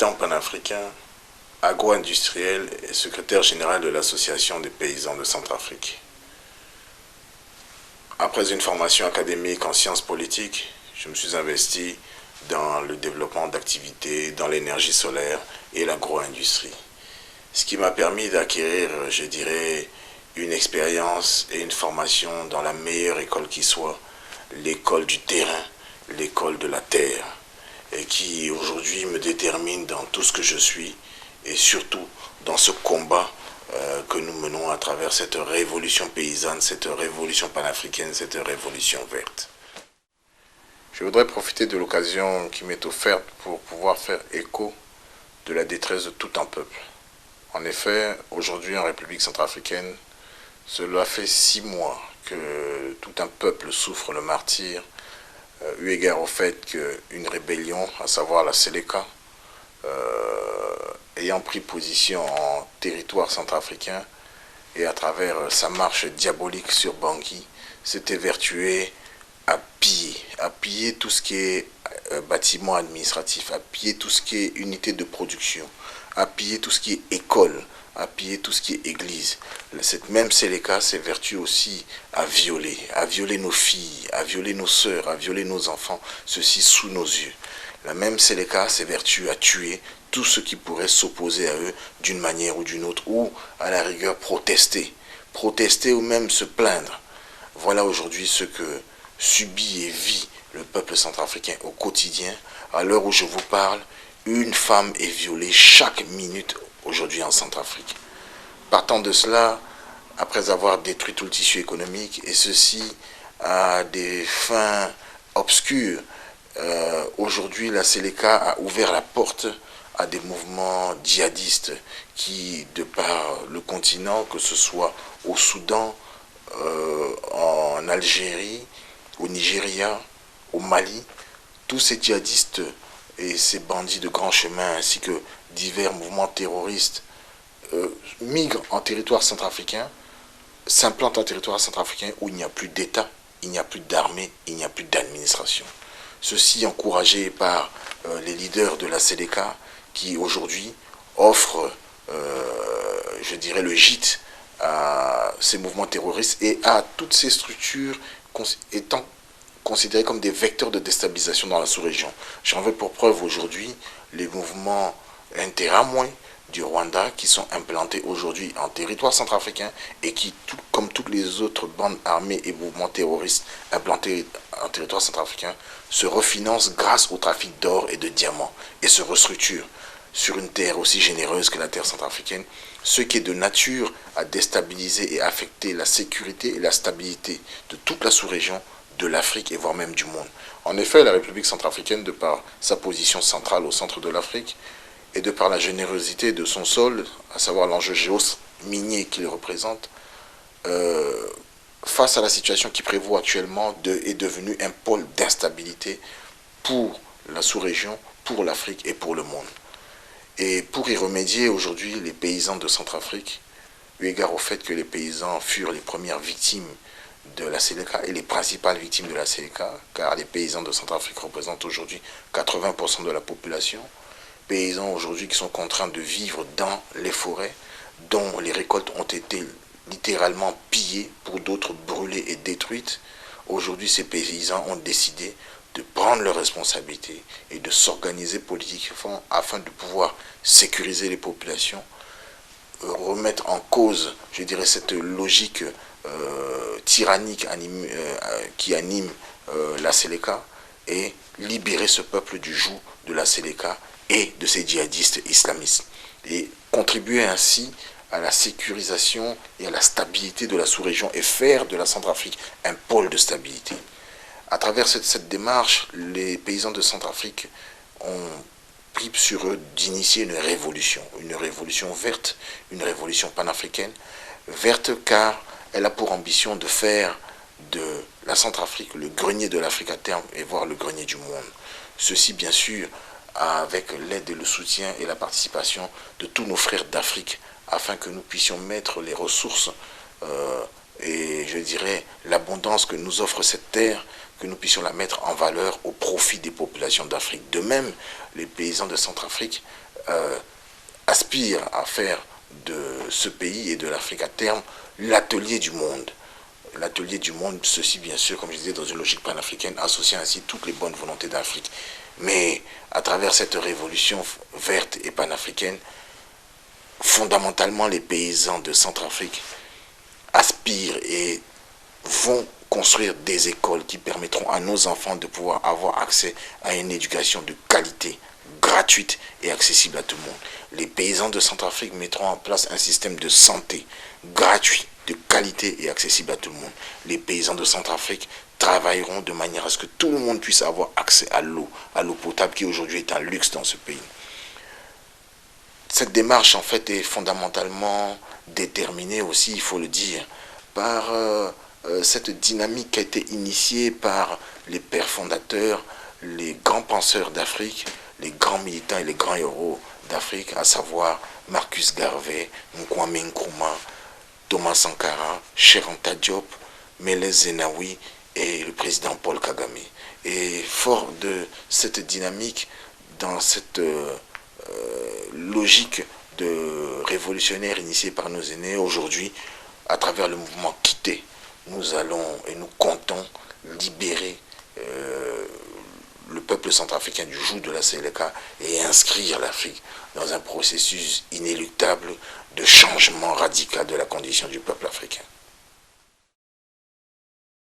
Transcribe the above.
militant panafricain, agro-industriel et secrétaire général de l'Association des paysans de Centrafrique. Après une formation académique en sciences politiques, je me suis investi dans le développement d'activités dans l'énergie solaire et l'agro-industrie. Ce qui m'a permis d'acquérir, je dirais, une expérience et une formation dans la meilleure école qui soit, l'école du terrain, l'école de la terre, et qui aujourd'hui me détermine dans tout ce que je suis et surtout dans ce combat que nous menons à travers cette révolution paysanne, cette révolution panafricaine, cette révolution verte. Je voudrais profiter de l'occasion qui m'est offerte pour pouvoir faire écho de la détresse de tout un peuple. En effet, aujourd'hui en République centrafricaine, cela fait 6 mois que tout un peuple souffre le martyre, eu égard au fait qu'une rébellion, à savoir la Séléka, ayant pris position en territoire centrafricain et à travers sa marche diabolique sur Bangui, s'était vertué à piller tout ce qui est bâtiment administratif, à piller tout ce qui est unité de production, à piller tout ce qui est école, à piller tout ce qui est église. Cette même Séléka s'évertue aussi à violer nos filles, à violer nos sœurs, à violer nos enfants, ceci sous nos yeux. La même Séléka s'évertue à tuer tout ce qui pourrait s'opposer à eux d'une manière ou d'une autre, ou à la rigueur protester ou même se plaindre. Voilà aujourd'hui ce que subit et vit le peuple centrafricain au quotidien. À l'heure où je vous parle, une femme est violée chaque minute aujourd'hui en Centrafrique. Partant de cela, après avoir détruit tout le tissu économique, et ceci à des fins obscures, aujourd'hui la Séléka a ouvert la porte à des mouvements djihadistes qui, de par le continent, que ce soit au Soudan, en Algérie, au Nigeria, au Mali, tous ces djihadistes et ces bandits de grand chemin ainsi que divers mouvements terroristes migrent en territoire centrafricain, s'implantent en territoire centrafricain où il n'y a plus d'État, il n'y a plus d'armée, il n'y a plus d'administration. Ceci encouragé par les leaders de la Séléka qui aujourd'hui offrent, je dirais, le gîte à ces mouvements terroristes et à toutes ces structures étant considérées comme des vecteurs de déstabilisation dans la sous-région. J'en veux pour preuve aujourd'hui les mouvements interamouins du Rwanda qui sont implantés aujourd'hui en territoire centrafricain et qui, comme toutes les autres bandes armées et mouvements terroristes implantés en territoire centrafricain, se refinancent grâce au trafic d'or et de diamants et se restructurent sur une terre aussi généreuse que la terre centrafricaine, ce qui est de nature à déstabiliser et affecter la sécurité et la stabilité de toute la sous-région, de l'Afrique et voire même du monde. En effet, la République centrafricaine, de par sa position centrale au centre de l'Afrique et de par la générosité de son sol, à savoir l'enjeu géominier qu'il représente, face à la situation qui prévaut actuellement, est devenue un pôle d'instabilité pour la sous-région, pour l'Afrique et pour le monde. Et pour y remédier, aujourd'hui, les paysans de Centrafrique, eu égard au fait que les paysans furent les premières victimes de la Séléka et les principales victimes de la Séléka, car les paysans de Centrafrique représentent aujourd'hui 80% de la population, paysans aujourd'hui qui sont contraints de vivre dans les forêts, dont les récoltes ont été littéralement pillées, pour d'autres brûlées et détruites. Aujourd'hui, ces paysans ont décidé de prendre leurs responsabilités et de s'organiser politiquement afin de pouvoir sécuriser les populations, remettre en cause, je dirais, cette logique tyrannique qui anime la Séléka et libérer ce peuple du joug de la Séléka et de ces djihadistes islamistes et contribuer ainsi à la sécurisation et à la stabilité de la sous-région et faire de la Centrafrique un pôle de stabilité. À travers cette démarche, les paysans de Centrafrique ont pris sur eux d'initier une révolution verte, une révolution panafricaine, verte car elle a pour ambition de faire de la Centrafrique le grenier de l'Afrique à terme et voire le grenier du monde. Ceci bien sûr avec l'aide et le soutien et la participation de tous nos frères d'Afrique afin que nous puissions mettre les ressources et je dirais l'abondance que nous offre cette terre que nous puissions la mettre en valeur au profit des populations d'Afrique. De même, les paysans de Centrafrique aspirent à faire de ce pays et de l'Afrique à terme l'atelier du monde. L'atelier du monde, ceci bien sûr, comme je disais, dans une logique panafricaine, associant ainsi toutes les bonnes volontés d'Afrique. Mais à travers cette révolution verte et panafricaine, fondamentalement les paysans de Centrafrique aspirent et vont construire des écoles qui permettront à nos enfants de pouvoir avoir accès à une éducation de qualité, gratuite et accessible à tout le monde. Les paysans de Centrafrique mettront en place un système de santé gratuit, de qualité et accessible à tout le monde. Les paysans de Centrafrique travailleront de manière à ce que tout le monde puisse avoir accès à l'eau potable qui aujourd'hui est un luxe dans ce pays. Cette démarche en fait est fondamentalement déterminée aussi, il faut le dire, par cette dynamique qui a été initiée par les pères fondateurs, les grands penseurs d'Afrique, les grands militants et les grands héros d'Afrique, à savoir Marcus Garvey, Kwame Nkrumah, Thomas Sankara, Cheikh Anta Diop, Meles Zenawi et le président Paul Kagame. Et fort de cette dynamique, dans cette logique de révolutionnaire initiée par nos aînés, aujourd'hui, à travers le mouvement Quitté, nous allons et nous comptons libérer le peuple centrafricain du joug de la Séléka et inscrire l'Afrique dans un processus inéluctable de changement radical de la condition du peuple africain.